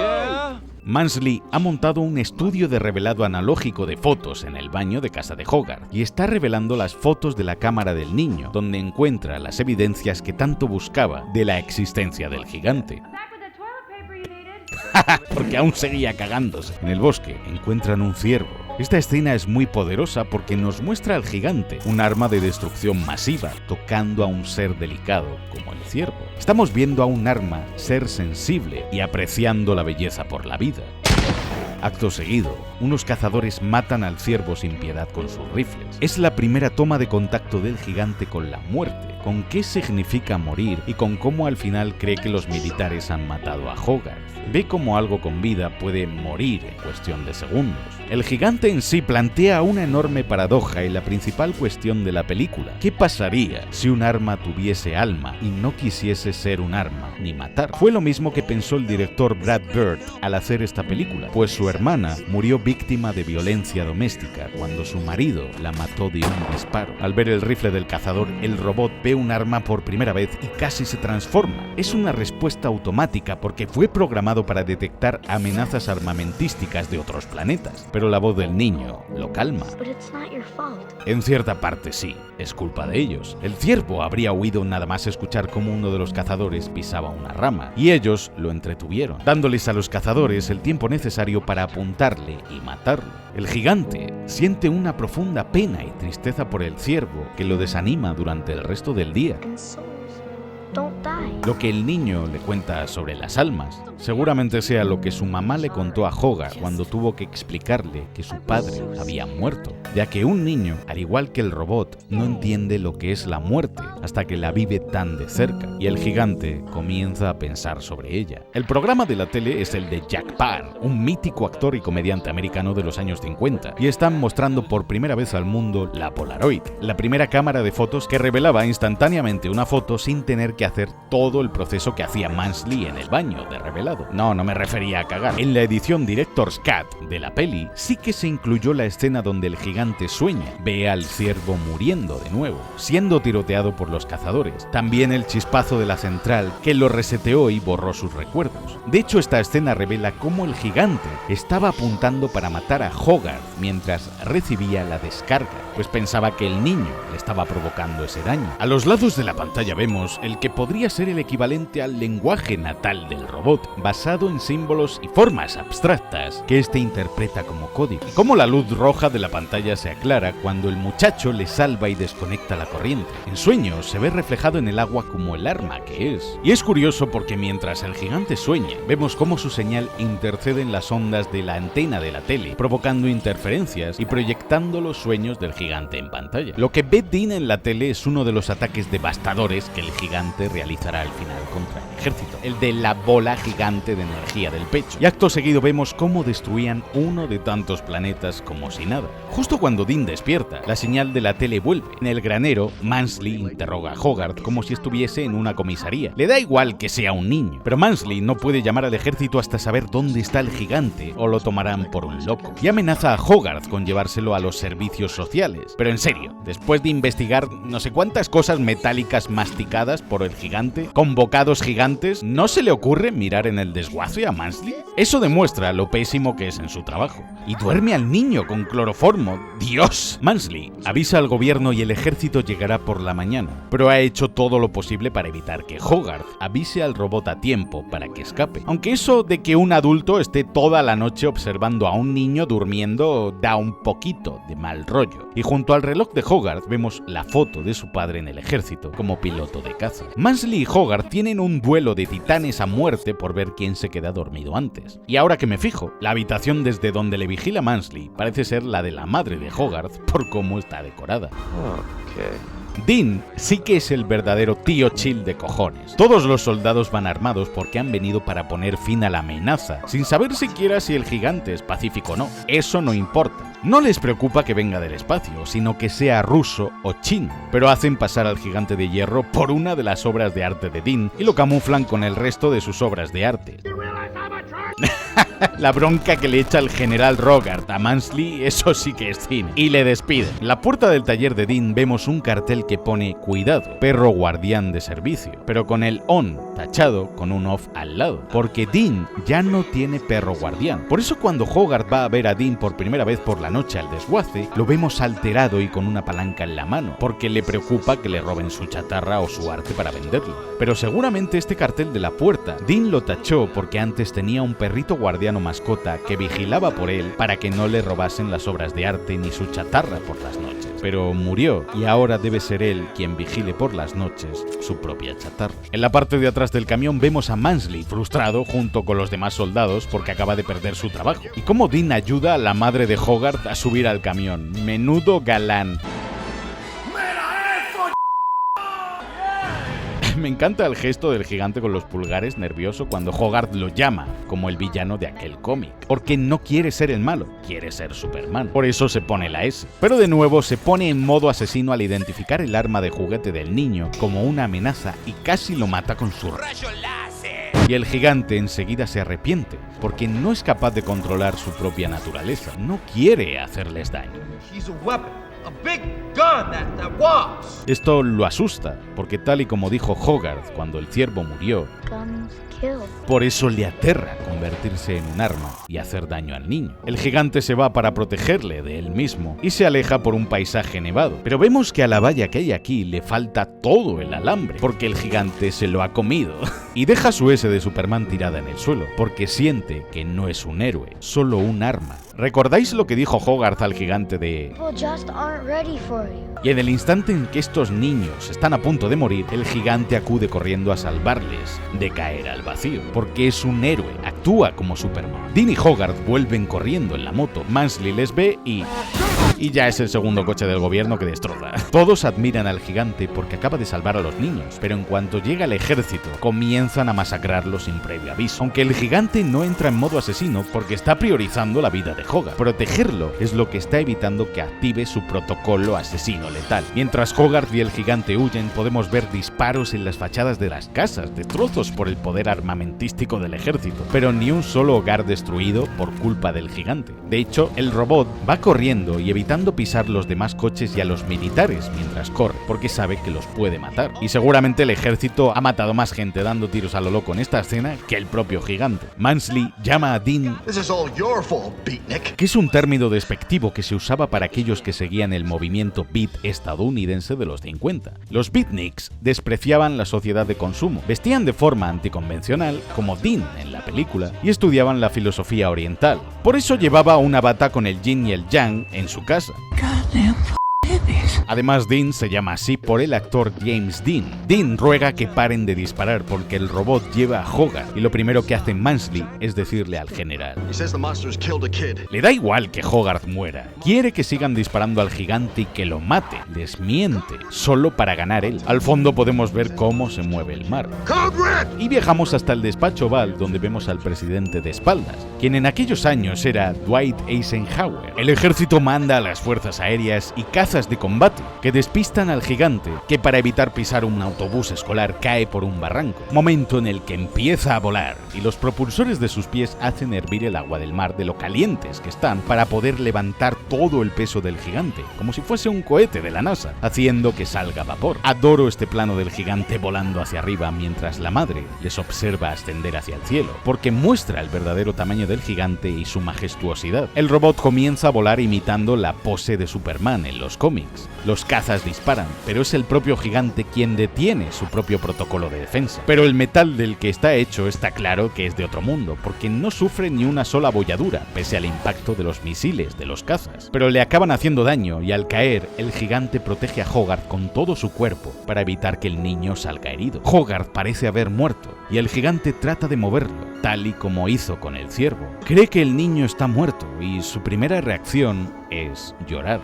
Mansley ha montado un estudio de revelado analógico de fotos en el baño de casa de Hogarth y está revelando las fotos de la cámara del niño, donde encuentra las evidencias que tanto buscaba de la existencia del gigante. Porque aún seguía cagándose. En el bosque encuentran un ciervo Esta escena es muy poderosa porque nos muestra al gigante, un arma de destrucción masiva, tocando a un ser delicado como el ciervo. Estamos viendo a un arma ser sensible y apreciando la belleza por la vida. Acto seguido, unos cazadores matan al ciervo sin piedad con sus rifles. Es la primera toma de contacto del gigante con la muerte, con qué significa morir y con cómo al final cree que los militares han matado a Hogarth. Ve cómo algo con vida puede morir en cuestión de segundos. El gigante en sí plantea una enorme paradoja y la principal cuestión de la película. ¿Qué pasaría si un arma tuviese alma y no quisiese ser un arma ni matar? Fue lo mismo que pensó el director Brad Bird al hacer esta película, pues su hermana murió víctima de violencia doméstica cuando su marido la mató de un disparo. Al ver el rifle del cazador, el robot ve un arma por primera vez y casi se transforma. Es una respuesta automática porque fue programado para detectar amenazas armamentísticas de otros planetas, pero la voz del niño lo calma. En cierta parte sí, es culpa de ellos. El ciervo habría huido nada más escuchar cómo uno de los cazadores pisaba una rama, y ellos lo entretuvieron, dándoles a los cazadores el tiempo necesario para apuntarle y matarlo. El gigante siente una profunda pena y tristeza por el ciervo que lo desanima durante el resto del día. Lo que el niño le cuenta sobre las almas seguramente sea lo que su mamá le contó a Hogarth cuando tuvo que explicarle que su padre había muerto, ya que un niño, al igual que el robot, no entiende lo que es la muerte hasta que la vive tan de cerca, y el gigante comienza a pensar sobre ella. El programa de la tele es el de Jack Paar, un mítico actor y comediante americano de los años 50, y están mostrando por primera vez al mundo la Polaroid, la primera cámara de fotos que revelaba instantáneamente una foto sin tener que hacer todo el proceso que hacía Mansley en el baño de revelado. No me refería a cagar. En la edición Director's Cut de la peli sí que se incluyó la escena donde el gigante sueña, ve al ciervo muriendo de nuevo, siendo tiroteado por los cazadores. También el chispazo de la central que lo reseteó y borró sus recuerdos. De hecho, esta escena revela cómo el gigante estaba apuntando para matar a Hogarth mientras recibía la descarga, pues pensaba que el niño le estaba provocando ese daño. A los lados de la pantalla vemos el que podría ser el equivalente al lenguaje natal del robot, basado en símbolos y formas abstractas que este interpreta como código. Y cómo la luz roja de la pantalla se aclara cuando el muchacho le salva y desconecta la corriente. En sueños se ve reflejado en el agua como el arma que es. Y es curioso porque mientras el gigante sueña, vemos cómo su señal intercede en las ondas de la antena de la tele, provocando interferencias y proyectando los sueños del gigante en pantalla. Lo que ve Dean en la tele es uno de los ataques devastadores que el gigante realizará al final contra el ejército, el de la bola gigante de energía del pecho. Y acto seguido vemos cómo destruían uno de tantos planetas como si nada. Justo cuando Dean despierta, la señal de la tele vuelve. En el granero, Mansley interroga a Hogarth como si estuviese en una comisaría. Le da igual que sea un niño, pero Mansley no puede llamar al ejército hasta saber dónde está el gigante o lo tomarán por un loco. Y amenaza a Hogarth con llevárselo a los servicios sociales. Pero en serio, después de investigar no sé cuántas cosas metálicas masticadas por el gigante, con bocados gigantes, ¿no se le ocurre mirar en el desguace a Mansley? Eso demuestra lo pésimo que es en su trabajo. Y duerme al niño con cloroformo. ¡Dios! Mansley avisa al gobierno y el ejército llegará por la mañana, pero ha hecho todo lo posible para evitar que Hogarth avise al robot a tiempo para que escape. Aunque eso de que un adulto esté toda la noche observando a un niño durmiendo da un poquito de mal rollo. Y junto al reloj de Hogarth vemos la foto de su padre en el ejército como piloto de caza. Mansley y Hogarth tienen un duelo de titanes a muerte por ver quién se queda dormido antes. Y ahora que me fijo, la habitación desde donde le vigila Mansley parece ser la de la madre de Hogarth por cómo está decorada. Dean sí que es el verdadero tío chill de cojones. Todos los soldados van armados porque han venido para poner fin a la amenaza, sin saber siquiera si el gigante es pacífico o no. Eso no importa. No les preocupa que venga del espacio, sino que sea ruso o chino. Pero hacen pasar al gigante de hierro por una de las obras de arte de Dean y lo camuflan con el resto de sus obras de arte. La bronca que le echa el general Hogarth a Mansley, eso sí que es cine. Y le despiden. En la puerta del taller de Dean vemos un cartel que pone "Cuidado, perro guardián de servicio", pero con el "on" tachado con un off al lado, porque Dean ya no tiene perro guardián. Por eso cuando Hogarth va a ver a Dean por primera vez por la noche al desguace, lo vemos alterado y con una palanca en la mano, porque le preocupa que le roben su chatarra o su arte para venderlo. Pero seguramente este cartel de la puerta, Dean lo tachó porque antes tenía un perrito guardián o mascota que vigilaba por él para que no le robasen las obras de arte ni su chatarra por las noches. Pero murió y ahora debe ser él quien vigile por las noches su propia chatarra. En la parte de atrás del camión vemos a Mansley frustrado junto con los demás soldados porque acaba de perder su trabajo. Y cómo Dean ayuda a la madre de Hogarth a subir al camión. Menudo galán. Me encanta el gesto del gigante con los pulgares nervioso cuando Hogarth lo llama como el villano de aquel cómic, porque no quiere ser el malo, quiere ser Superman. Por eso se pone la S. Pero de nuevo se pone en modo asesino al identificar el arma de juguete del niño como una amenaza y casi lo mata con su rayo láser. Y el gigante enseguida se arrepiente, porque no es capaz de controlar su propia naturaleza, no quiere hacerles daño. Esto lo asusta, porque tal y como dijo Hogarth cuando el ciervo murió, por eso le aterra convertirse en un arma y hacer daño al niño. El gigante se va para protegerle de él mismo y se aleja por un paisaje nevado. Pero vemos que a la valla que hay aquí le falta todo el alambre, porque el gigante se lo ha comido. Y deja su S de Superman tirada en el suelo, porque siente que no es un héroe, solo un arma. ¿Recordáis lo que dijo Hogarth al gigante de... Y en el instante en que estos niños están a punto de morir, el gigante acude corriendo a salvarles de caer al vacío, porque es un héroe, actúa como Superman. Dean y Hogarth vuelven corriendo en la moto, Mansley les ve y ya es el segundo coche del gobierno que destroza. Todos admiran al gigante porque acaba de salvar a los niños, pero en cuanto llega el ejército, comienzan a masacrarlos sin previo aviso. Aunque el gigante no entra en modo asesino porque está priorizando la vida de Hogarth. Protegerlo es lo que está evitando que active su protocolo asesino letal. Mientras Hogarth y el gigante huyen, podemos ver disparos en las fachadas de las casas, destrozos por el poder armamentístico del ejército, pero ni un solo hogar destruido por culpa del gigante. De hecho, el robot va corriendo y evitando pisar los demás coches y a los militares mientras corre, porque sabe que los puede matar. Y seguramente el ejército ha matado más gente dando tiros a lo loco en esta escena que el propio gigante. Mansley llama a Dean, que es un término despectivo que se usaba para aquellos que seguían el movimiento beat estadounidense de los 50. Los beatniks despreciaban la sociedad de consumo, vestían de forma anticonvencional, como Dean en la película, y estudiaban la filosofía oriental. Por eso llevaba una bata con el yin y el yang en su casa. Además, Dean se llama así por el actor James Dean. Dean ruega que paren de disparar porque el robot lleva a Hogarth y lo primero que hace Mansley es decirle al general. Le da igual que Hogarth muera, quiere que sigan disparando al gigante y que lo mate. Les miente, solo para ganar él. Al fondo podemos ver cómo se mueve el mar. Y viajamos hasta el despacho Oval, donde vemos al presidente de espaldas, quien en aquellos años era Dwight Eisenhower. El ejército manda a las fuerzas aéreas y cazas de combate que despistan al gigante, que para evitar pisar un autobús escolar cae por un barranco, momento en el que empieza a volar y los propulsores de sus pies hacen hervir el agua del mar de lo calientes que están para poder levantar todo el peso del gigante, como si fuese un cohete de la NASA, haciendo que salga vapor. Adoro este plano del gigante volando hacia arriba mientras la madre les observa ascender hacia el cielo, porque muestra el verdadero tamaño del gigante y su majestuosidad. El robot comienza a volar imitando la pose de Superman en los cómics. Los cazas disparan, pero es el propio gigante quien detiene su propio protocolo de defensa. Pero el metal del que está hecho está claro que es de otro mundo, porque no sufre ni una sola bolladura, pese al impacto de los misiles de los cazas. Pero le acaban haciendo daño y al caer, el gigante protege a Hogarth con todo su cuerpo para evitar que el niño salga herido. Hogarth parece haber muerto y el gigante trata de moverlo, tal y como hizo con el ciervo. Cree que el niño está muerto y su primera reacción es llorar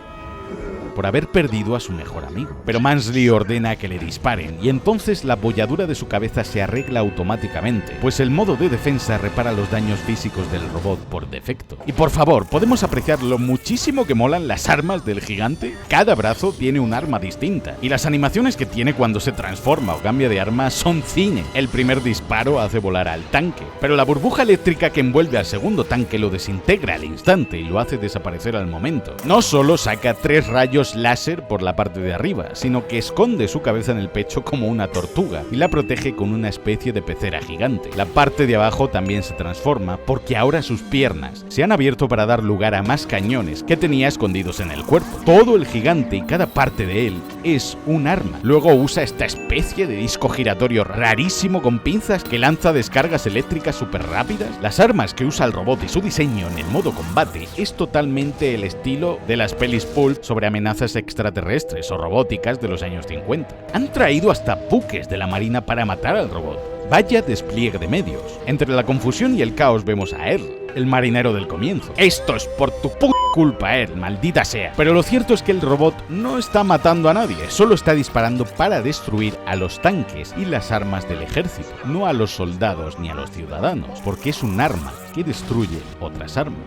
por haber perdido a su mejor amigo. Pero Mansley ordena que le disparen y entonces la bolladura de su cabeza se arregla automáticamente, pues el modo de defensa repara los daños físicos del robot por defecto. Y por favor, ¿podemos apreciar lo muchísimo que molan las armas del gigante? Cada brazo tiene un arma distinta y las animaciones que tiene cuando se transforma o cambia de arma son cine. El primer disparo hace volar al tanque, pero la burbuja eléctrica que envuelve al segundo tanque lo desintegra al instante y lo hace desaparecer al momento. No solo saca 3 3 rayos láser por la parte de arriba, sino que esconde su cabeza en el pecho como una tortuga y la protege con una especie de pecera gigante. La parte de abajo también se transforma porque ahora sus piernas se han abierto para dar lugar a más cañones que tenía escondidos en el cuerpo. Todo el gigante y cada parte de él es un arma. Luego usa esta especie de disco giratorio rarísimo con pinzas que lanza descargas eléctricas súper rápidas. Las armas que usa el robot y su diseño en el modo combate es totalmente el estilo de las pelis pulp sobre amenazas extraterrestres o robóticas de los años 50. Han traído hasta buques de la marina para matar al robot. Vaya despliegue de medios. Entre la confusión y el caos vemos a Earl, el marinero del comienzo. Esto es por tu culpa, Earl, maldita sea. Pero lo cierto es que el robot no está matando a nadie, solo está disparando para destruir a los tanques y las armas del ejército, no a los soldados ni a los ciudadanos, porque es un arma que destruye otras armas.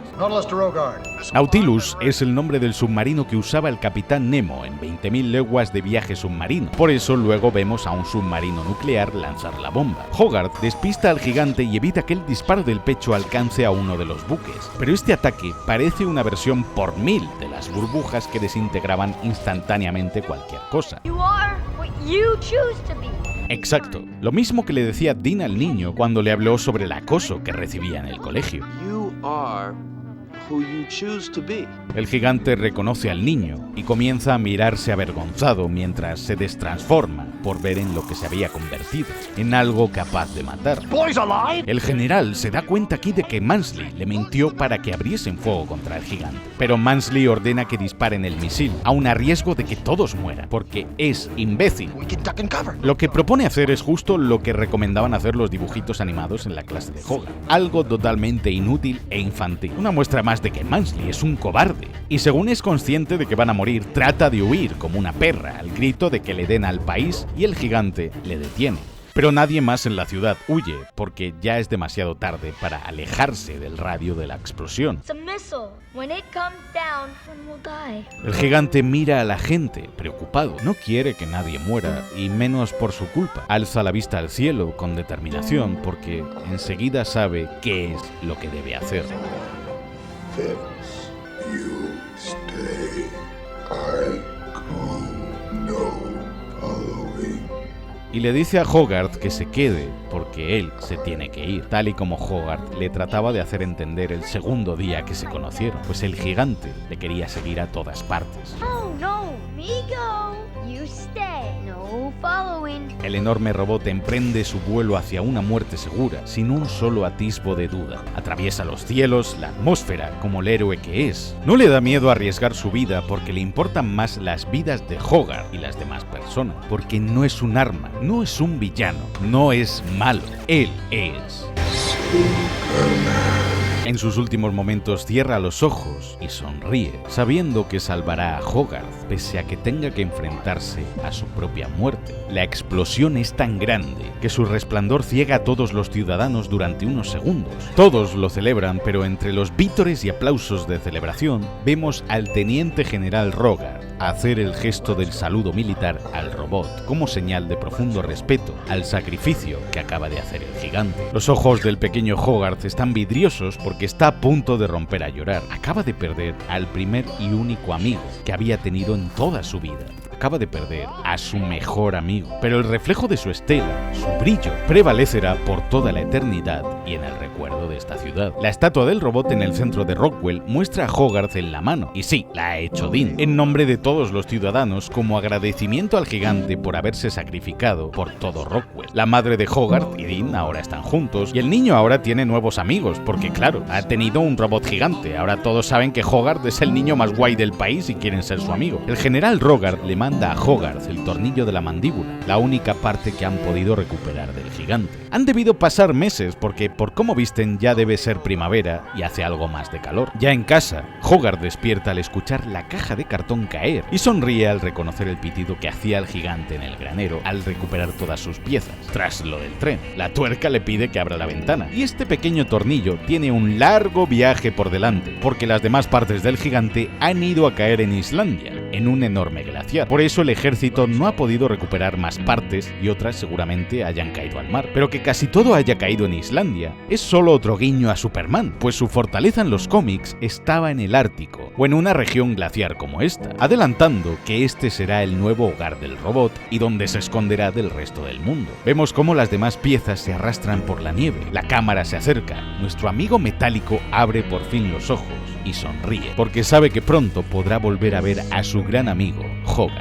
Nautilus es el nombre del submarino que usaba el capitán Nemo en 20.000 leguas de viaje submarino. Por eso luego vemos a un submarino nuclear lanzar la bomba. Hogarth despista al gigante y evita que el disparo del pecho alcance a uno de los buques. Pero este ataque parece una versión por 1000 de las burbujas que desintegraban instantáneamente cualquier cosa. Exacto, lo mismo que le decía Dean al niño cuando le habló sobre el acoso que recibía en el colegio. You are who you choose to be. El gigante reconoce al niño y comienza a mirarse avergonzado mientras se destransforma por ver en lo que se había convertido, en algo capaz de matar. El general se da cuenta aquí de que Mansley le mintió para que abriesen fuego contra el gigante, pero Mansley ordena que disparen el misil, aun a riesgo de que todos mueran, porque es imbécil. Lo que propone hacer es justo lo que recomendaban hacer los dibujitos animados en la clase de Hogarth, algo totalmente inútil e infantil. Una muestra más de que Mansley es un cobarde, y según es consciente de que van a morir, trata de huir como una perra al grito de que le den al país y el gigante le detiene. Pero nadie más en la ciudad huye, porque ya es demasiado tarde para alejarse del radio de la explosión. El gigante mira a la gente, preocupado. No quiere que nadie muera, y menos por su culpa. Alza la vista al cielo con determinación, porque enseguida sabe qué es lo que debe hacer. Y le dice a Hogarth que se quede, porque él se tiene que ir, tal y como Hogarth le trataba de hacer entender el segundo día que se conocieron, pues el gigante le quería seguir a todas partes. El enorme robot emprende su vuelo hacia una muerte segura, sin un solo atisbo de duda. Atraviesa los cielos, la atmósfera, como el héroe que es. No le da miedo arriesgar su vida porque le importan más las vidas de Hogarth y las demás personas, porque no es un arma, no es un villano, no es malo, él es Superman. En sus últimos momentos cierra los ojos y sonríe, sabiendo que salvará a Hogarth, pese a que tenga que enfrentarse a su propia muerte. La explosión es tan grande que su resplandor ciega a todos los ciudadanos durante unos segundos. Todos lo celebran, pero entre los vítores y aplausos de celebración, vemos al teniente general Hogarth hacer el gesto del saludo militar al robot, como señal de profundo respeto al sacrificio que acaba de hacer el gigante. Los ojos del pequeño Hogarth están vidriosos porque está a punto de romper a llorar. Acaba de perder al primer y único amigo que había tenido en toda su vida. Acaba de perder a su mejor amigo, pero el reflejo de su estela, su brillo, prevalecerá por toda la eternidad y en el recuerdo de esta ciudad. La estatua del robot en el centro de Rockwell muestra a Hogarth en la mano, y sí, la ha hecho Dean, en nombre de todos los ciudadanos como agradecimiento al gigante por haberse sacrificado por todo Rockwell. La madre de Hogarth y Dean ahora están juntos, y el niño ahora tiene nuevos amigos, porque claro, ha tenido un robot gigante. Ahora todos saben que Hogarth es el niño más guay del país y quieren ser su amigo. El general Hogarth le manda a Hogarth el tornillo de la mandíbula, la única parte que han podido recuperar del gigante. Han debido pasar meses porque por cómo visten ya debe ser primavera y hace algo más de calor. Ya en casa, Hogarth despierta al escuchar la caja de cartón caer y sonríe al reconocer el pitido que hacía el gigante en el granero al recuperar todas sus piezas. Tras lo del tren, la tuerca le pide que abra la ventana y este pequeño tornillo tiene un largo viaje por delante porque las demás partes del gigante han ido a caer en Islandia, en un enorme glaciar. reiniciar. Por eso el ejército no ha podido recuperar más partes y otras seguramente hayan caído al mar. Pero que casi todo haya caído en Islandia es solo otro guiño a Superman, pues su fortaleza en los cómics estaba en el Ártico o en una región glaciar como esta, adelantando que este será el nuevo hogar del robot y donde se esconderá del resto del mundo. Vemos cómo las demás piezas se arrastran por la nieve, la cámara se acerca, nuestro amigo metálico abre por fin los ojos y sonríe, porque sabe que pronto podrá volver a ver a su gran amigo, Hogarth.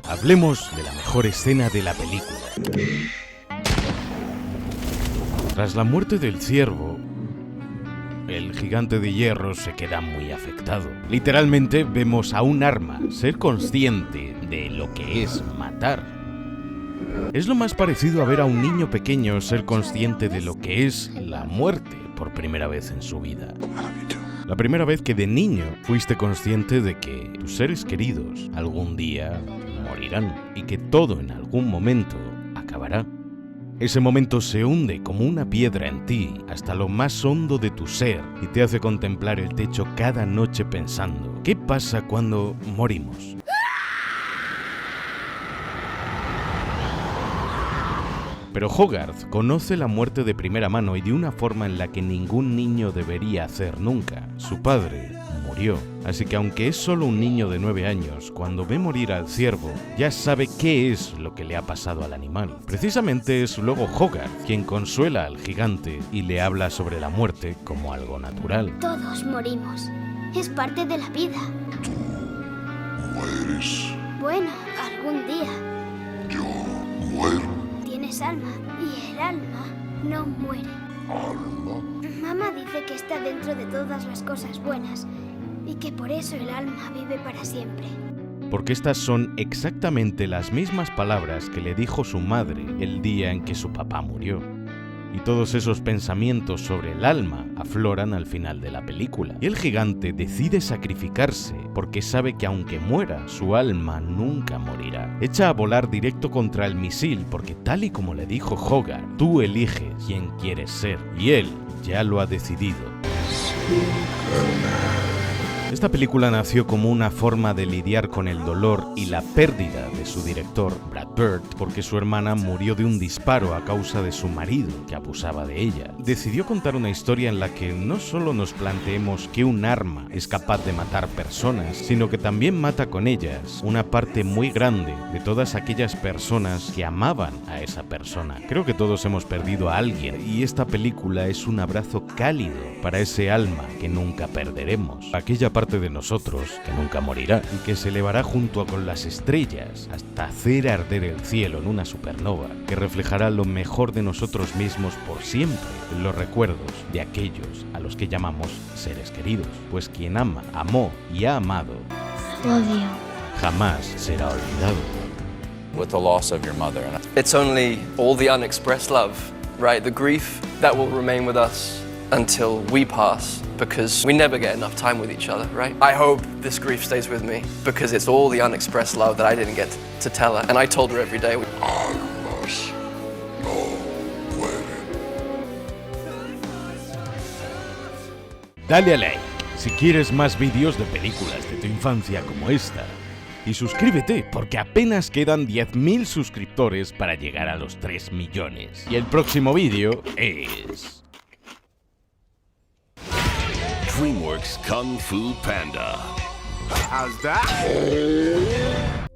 Hablemos de la mejor escena de la película. Tras la muerte del ciervo, el gigante de hierro se queda muy afectado. Literalmente vemos a un arma ser consciente de lo que es matar. Es lo más parecido a ver a un niño pequeño ser consciente de lo que es la muerte por primera vez en su vida. La primera vez que de niño fuiste consciente de que tus seres queridos algún día morirán y que todo en algún momento acabará. Ese momento se hunde como una piedra en ti hasta lo más hondo de tu ser y te hace contemplar el techo cada noche pensando, ¿qué pasa cuando morimos? Pero Hogarth conoce la muerte de primera mano y de una forma en la que ningún niño debería hacer nunca. Su padre murió, así que aunque es solo un niño de 9 años, cuando ve morir al ciervo, ya sabe qué es lo que le ha pasado al animal. Precisamente es luego Hogarth quien consuela al gigante y le habla sobre la muerte como algo natural. Todos morimos. Es parte de la vida. ¿Mueres? Bueno, algún día. Yo muero. Tienes alma y el alma no muere. ¿Alma? Mamá dice que está dentro de todas las cosas buenas y que por eso el alma vive para siempre. Porque estas son exactamente las mismas palabras que le dijo su madre el día en que su papá murió. Y todos esos pensamientos sobre el alma afloran al final de la película. Y el gigante decide sacrificarse porque sabe que aunque muera, su alma nunca morirá. Echa a volar directo contra el misil porque tal y como le dijo Hogarth, tú eliges quién quieres ser y él ya lo ha decidido. Esta película nació como una forma de lidiar con el dolor y la pérdida de su director, Brad Bird, porque su hermana murió de un disparo a causa de su marido, que abusaba de ella. Decidió contar una historia en la que no solo nos planteemos que un arma es capaz de matar personas, sino que también mata con ellas una parte muy grande de todas aquellas personas que amaban a esa persona. Creo que todos hemos perdido a alguien y esta película es un abrazo cálido para ese alma que nunca perderemos. Aquella parte de nosotros que nunca morirá y que se elevará junto con las estrellas hasta hacer arder el cielo en una supernova que reflejará lo mejor de nosotros mismos por siempre en los recuerdos de aquellos a los que llamamos seres queridos, pues quien ama, amó y ha amado Odio. jamás será olvidado. With the loss of your mother. It's only all the unexpressed love, right? The grief that will remain with us until we pass, because we never get enough time with each other, right? I hope this grief stays with me because it's all the unexpressed love that I didn't get to tell her, and I told her every day. Almas no mueren. Dale a like si quieres más vídeos de películas de tu infancia como esta. Y suscríbete porque apenas quedan 10.000 suscriptores para llegar a los 3 millones. Y el próximo vídeo es... DreamWorks Kung Fu Panda. How's that?